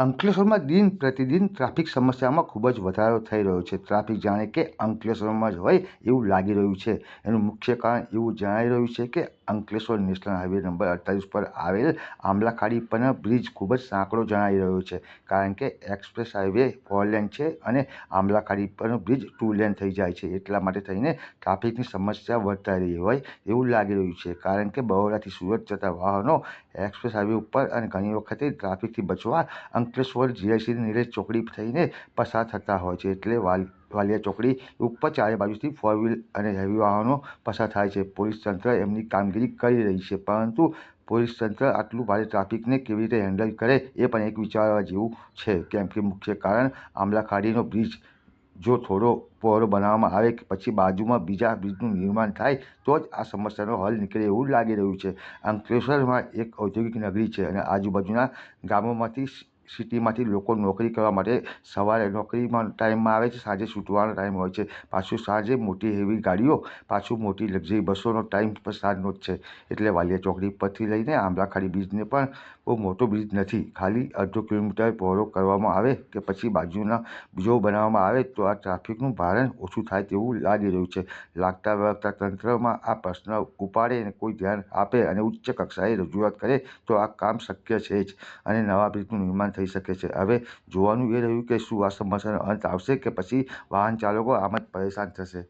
અંકલેશ્વરમાં દિન પ્રતિદિન ટ્રાફિક સમસ્યામાં ખૂબ જ વધારો થઈ રહ્યો છે. ટ્રાફિક જાણે કે અંકલેશ્વરમાં જ હોય એવું લાગી રહ્યું છે. એનું મુખ્ય કારણ એવું જણાઈ રહ્યું છે કે અંકલેશ્વર નેશનલ હાઈવે નંબર 48 પર આવેલ આંબલાખાડી પરનો બ્રિજ ખૂબ જ સાંકડો જણાઈ રહ્યો છે. કારણ કે એક્સપ્રેસ હાઈવે 4 લેન છે અને આંબલાખાડી પરનો બ્રિજ 2 લેન થઈ જાય છે. એટલા માટે થઈને ટ્રાફિકની સમસ્યા વર્તાઈ રહી હોય એવું લાગી રહ્યું છે. કારણ કે બરોડાથી સુરત જતા વાહનો એક્સપ્રેસ હાઈવે ઉપર અને ઘણી વખતે ટ્રાફિકથી બચવા અંકલેશ્વર જીઆઈસી નીરજ ચોકડી થઈને પસાર થતા હોય છે. એટલે વાલિયા ચોકડી ઉપર ચારે બાજુથી 4 વ્હીલ અને હેવી વાહનો પસાર થાય છે. પોલીસ તંત્ર એમની કામગીરી કરી રહી છે, પરંતુ પોલીસ તંત્ર આટલું ભારે ટ્રાફિકને કેવી રીતે હેન્ડલ કરે એ પણ એક વિચારવા જેવું છે. કેમ કે મુખ્ય કારણ આંબલાખાડીનો બ્રિજ જો થોડો પહોળો બનાવવામાં આવે કે પછી બાજુમાં બીજા બ્રિજનું નિર્માણ થાય તો જ આ સમસ્યાનો હલ નીકળે એવું લાગી રહ્યું છે. અંકલેશ્વરમાં એક ઔદ્યોગિક નગરી છે અને આજુબાજુના ગામોમાંથી સિટીમાંથી લોકો નોકરી કરવા માટે સવારે નોકરીમાં ટાઈમમાં આવે છે, સાંજે છૂટવાનો ટાઈમ હોય છે. પાછું સાંજે મોટી હેવી ગાડીઓ, પાછું મોટી લક્ઝરી બસોનો ટાઈમ પણ સાંજનો જ છે. એટલે વાલિયા ચોકડી પરથી લઈને આંબલાખાડી બ્રિજને પણ બહુ મોટો બ્રિજ નથી. ખાલી અડધો કિલોમીટર પહોળો કરવામાં આવે કે પછી બાજુના બીજો બનાવવામાં આવે તો આ ટ્રાફિકનું ભારણ ઓછું થાય તેવું લાગી રહ્યું છે. લાગતા વળગતા તંત્રમાં આ પ્રશ્ન ઉપાડે અને કોઈ ધ્યાન આપે અને ઉચ્ચ કક્ષાએ રજૂઆત કરે તો આ કામ શક્ય છે જ અને નવા બ્રિજનું નિર્માણ થઈ શકે છે. હવે જોવાનું એ રહ્યું કે શું આ સમસ્યાનો અંત આવશે કે પછી વાહન ચાલકો આમ જ પરેશાન થશે.